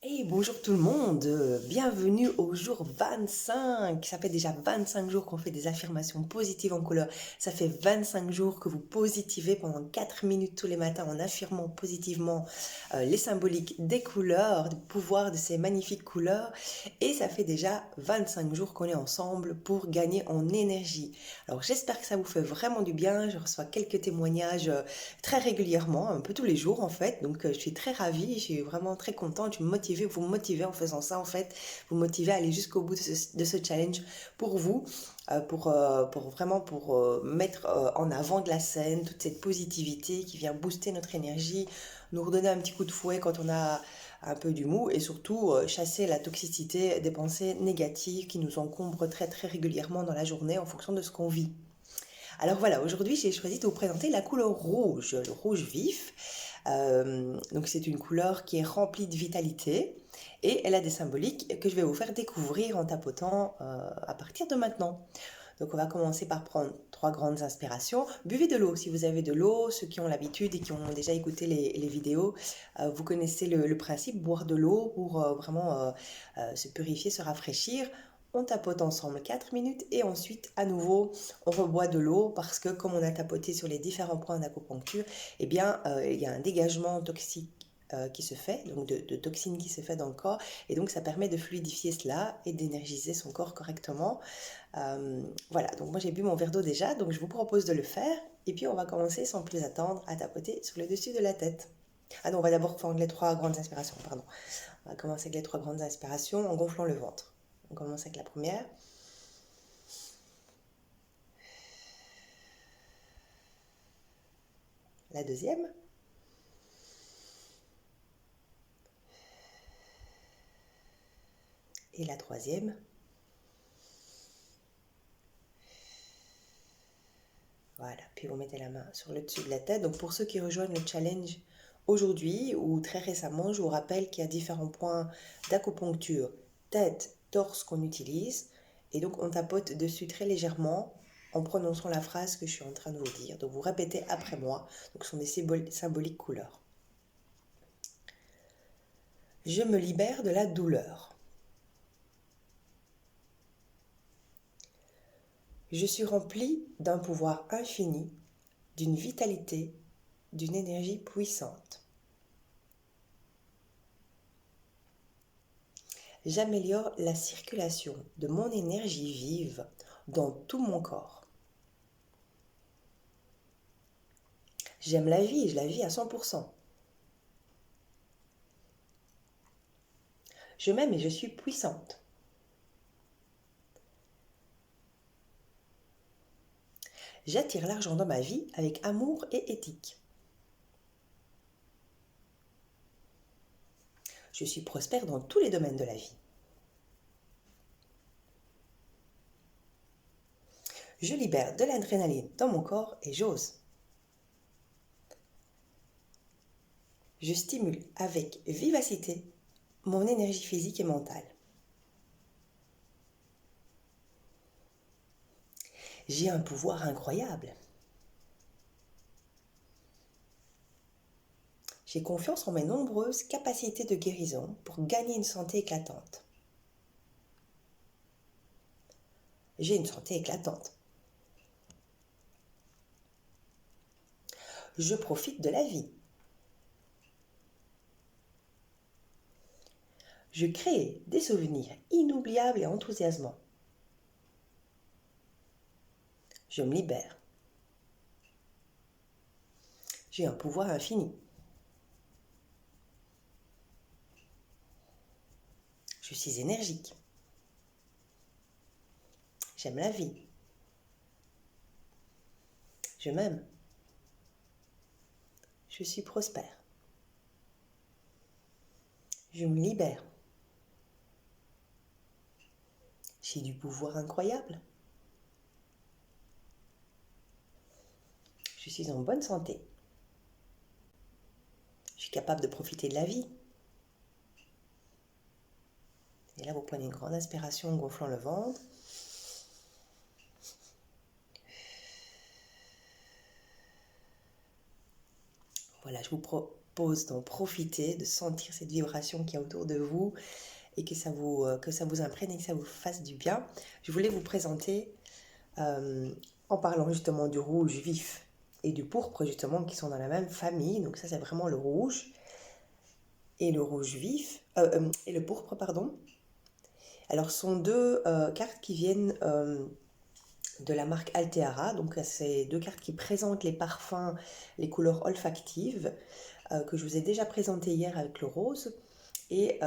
Hey, bonjour tout le monde, bienvenue au jour 25. Ça fait déjà 25 jours qu'on fait des affirmations positives en couleur. Ça fait 25 jours que vous positivez pendant 4 minutes tous les matins en affirmant positivement les symboliques des couleurs, le pouvoir de ces magnifiques couleurs. Et ça fait déjà 25 jours qu'on est ensemble pour gagner en énergie. Alors j'espère que ça vous fait vraiment du bien. Je reçois quelques témoignages très régulièrement, un peu tous les jours en fait. Donc je suis très ravie, je suis vraiment très contente. Vous me motivez en faisant ça en fait. Vous me motivez à aller jusqu'au bout de ce challenge pour vous, pour vraiment mettre en avant de la scène toute cette positivité qui vient booster notre énergie, nous redonner un petit coup de fouet quand on a un peu du mou et surtout chasser la toxicité des pensées négatives qui nous encombrent très très régulièrement dans la journée en fonction de ce qu'on vit. Alors voilà, aujourd'hui j'ai choisi de vous présenter la couleur rouge, le rouge vif. Donc c'est une couleur qui est remplie de vitalité et elle a des symboliques que je vais vous faire découvrir en tapotant à partir de maintenant. Donc on va commencer par prendre 3 grandes inspirations. Buvez de l'eau si vous avez de l'eau. Ceux qui ont l'habitude et qui ont déjà écouté les vidéos, vous connaissez le principe, boire de l'eau pour vraiment se purifier, se rafraîchir. On tapote ensemble 4 minutes et ensuite à nouveau on reboit de l'eau parce que comme on a tapoté sur les différents points d'acupuncture, eh bien il y a un dégagement toxique qui se fait, donc de toxines qui se fait dans le corps, et donc ça permet de fluidifier cela et d'énergiser son corps correctement. Voilà, donc moi j'ai bu mon verre d'eau déjà, donc je vous propose de le faire, et puis on va commencer sans plus attendre à tapoter sur le dessus de la tête. Ah non, on va d'abord prendre les 3 grandes inspirations, pardon. On va commencer avec les 3 grandes inspirations en gonflant le ventre. On commence avec la première. La deuxième. Et la troisième. Voilà, puis vous mettez la main sur le dessus de la tête. Donc pour ceux qui rejoignent le challenge aujourd'hui ou très récemment, je vous rappelle qu'il y a différents points d'acupuncture, tête, torse qu'on utilise. Et donc on tapote dessus très légèrement en prononçant la phrase que je suis en train de vous dire. Donc vous répétez après moi. Donc ce sont des symboliques couleurs. Je me libère de la douleur. Je suis rempli d'un pouvoir infini, d'une vitalité, d'une énergie puissante. J'améliore la circulation de mon énergie vive dans tout mon corps. J'aime la vie, je la vis à 100%. Je m'aime et je suis puissante. J'attire l'argent dans ma vie avec amour et éthique. Je suis prospère dans tous les domaines de la vie. Je libère de l'adrénaline dans mon corps et j'ose. Je stimule avec vivacité mon énergie physique et mentale. J'ai un pouvoir incroyable. J'ai confiance en mes nombreuses capacités de guérison pour gagner une santé éclatante. J'ai une santé éclatante. Je profite de la vie. Je crée des souvenirs inoubliables et enthousiasmants. Je me libère. J'ai un pouvoir infini. Je suis énergique. J'aime la vie. Je m'aime. Je suis prospère. Je me libère. J'ai du pouvoir incroyable. Je suis en bonne santé. Je suis capable de profiter de la vie. Et là, vous prenez une grande inspiration en gonflant le ventre. Voilà, je vous propose propose d'en profiter, de sentir cette vibration qui est autour de vous et que ça vous imprègne et que ça vous fasse du bien. Je voulais vous présenter, en parlant justement du rouge vif et du pourpre justement qui sont dans la même famille. Donc ça c'est vraiment le rouge et le rouge vif, et le pourpre, pardon. Alors, ce sont deux cartes qui viennent de la marque Alteara. Donc, c'est deux cartes qui présentent les parfums, les couleurs olfactives, que je vous ai déjà présenté hier avec le rose. Et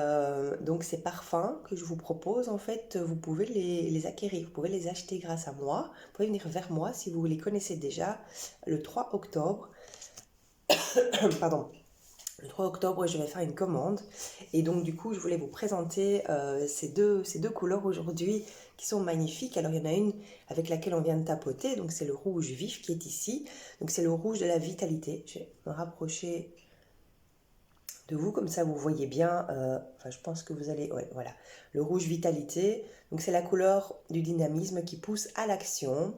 donc, ces parfums que je vous propose, en fait, vous pouvez les acquérir, vous pouvez les acheter grâce à moi. Vous pouvez venir vers moi si vous les connaissez déjà, le 3 octobre. Pardon. Le 3 octobre, je vais faire une commande. Et donc, du coup, je voulais vous présenter ces deux couleurs aujourd'hui qui sont magnifiques. Alors, il y en a une avec laquelle on vient de tapoter. Donc, c'est le rouge vif qui est ici. Donc, c'est le rouge de la vitalité. Je vais me rapprocher de vous, comme ça, vous voyez bien. Enfin, je pense que vous allez... Ouais, voilà. Le rouge vitalité. Donc, c'est la couleur du dynamisme qui pousse à l'action.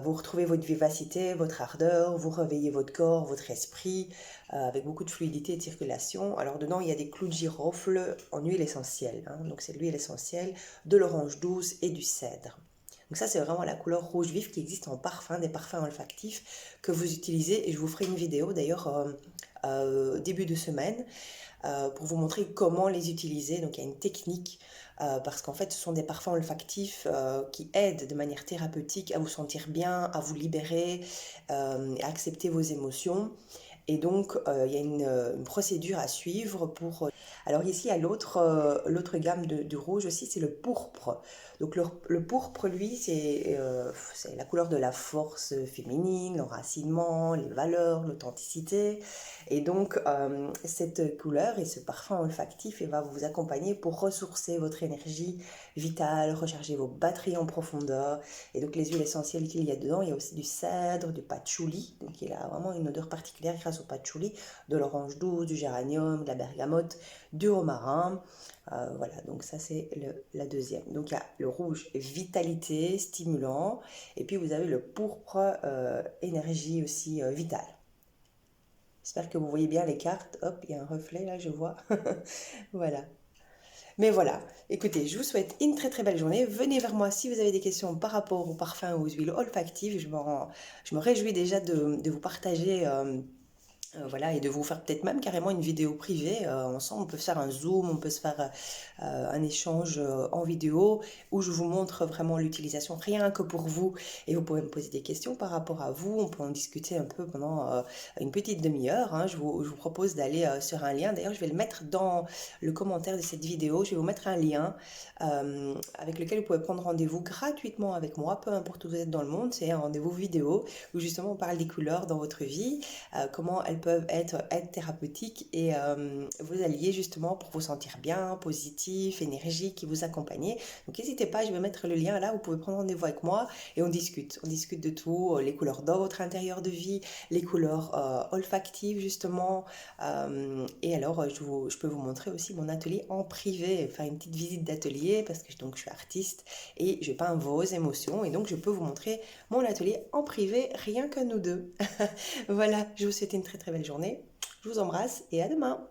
Vous retrouvez votre vivacité, votre ardeur, vous réveillez votre corps, votre esprit, avec beaucoup de fluidité et de circulation. Alors dedans, il y a des clous de girofle en huile essentielle, hein. Donc c'est de l'huile essentielle, de l'orange douce et du cèdre. Donc ça, c'est vraiment la couleur rouge vif qui existe en parfum, des parfums olfactifs que vous utilisez. Et je vous ferai une vidéo d'ailleurs début de semaine pour vous montrer comment les utiliser. Donc il y a une technique parce qu'en fait ce sont des parfums olfactifs qui aident de manière thérapeutique à vous sentir bien, à vous libérer, à accepter vos émotions. Et donc il y a une procédure à suivre pour... Alors ici, il y a l'autre gamme du rouge aussi, c'est le pourpre. Donc le pourpre, lui, c'est la couleur de la force féminine, l'enracinement, les valeurs, l'authenticité. Et donc cette couleur et ce parfum olfactif, il va vous accompagner pour ressourcer votre énergie vitale, recharger vos batteries en profondeur. Et donc les huiles essentielles qu'il y a dedans, il y a aussi du cèdre, du patchouli, donc il a vraiment une odeur particulière grâce au patchouli, de l'orange douce, du géranium, de la bergamote, du romarin. Voilà, donc ça c'est la deuxième. Donc il y a le rouge vitalité, stimulant, et puis vous avez le pourpre énergie aussi vitale. J'espère que vous voyez bien les cartes. Hop, il y a un reflet là, je vois. Voilà. Mais voilà, écoutez, je vous souhaite une très très belle journée. Venez vers moi si vous avez des questions par rapport aux parfums ou aux huiles olfactives. Je me réjouis déjà de vous partager voilà, et de vous faire peut-être même carrément une vidéo privée ensemble. On peut se faire un zoom, on peut se faire un échange en vidéo où je vous montre vraiment l'utilisation rien que pour vous. Et vous pouvez me poser des questions par rapport à vous. On peut en discuter un peu pendant une petite demi-heure, hein. Je vous propose d'aller sur un lien. D'ailleurs, je vais le mettre dans le commentaire de cette vidéo. Je vais vous mettre un lien avec lequel vous pouvez prendre rendez-vous gratuitement avec moi, peu importe où vous êtes dans le monde. C'est un rendez-vous vidéo où justement on parle des couleurs dans votre vie, comment elles peuvent être thérapeutiques et vous allier justement pour vous sentir bien, positif, énergique, qui vous accompagnez. Donc n'hésitez pas, je vais mettre le lien là, vous pouvez prendre rendez-vous avec moi et on discute de tout, les couleurs dans votre intérieur de vie, les couleurs olfactives justement, et alors je peux vous montrer aussi mon atelier en privé, faire une petite visite d'atelier parce que donc, je suis artiste et je peins vos émotions et donc je peux vous montrer mon atelier en privé, rien que nous deux. Voilà, je vous souhaite une très très belle journée. Je vous embrasse et à demain.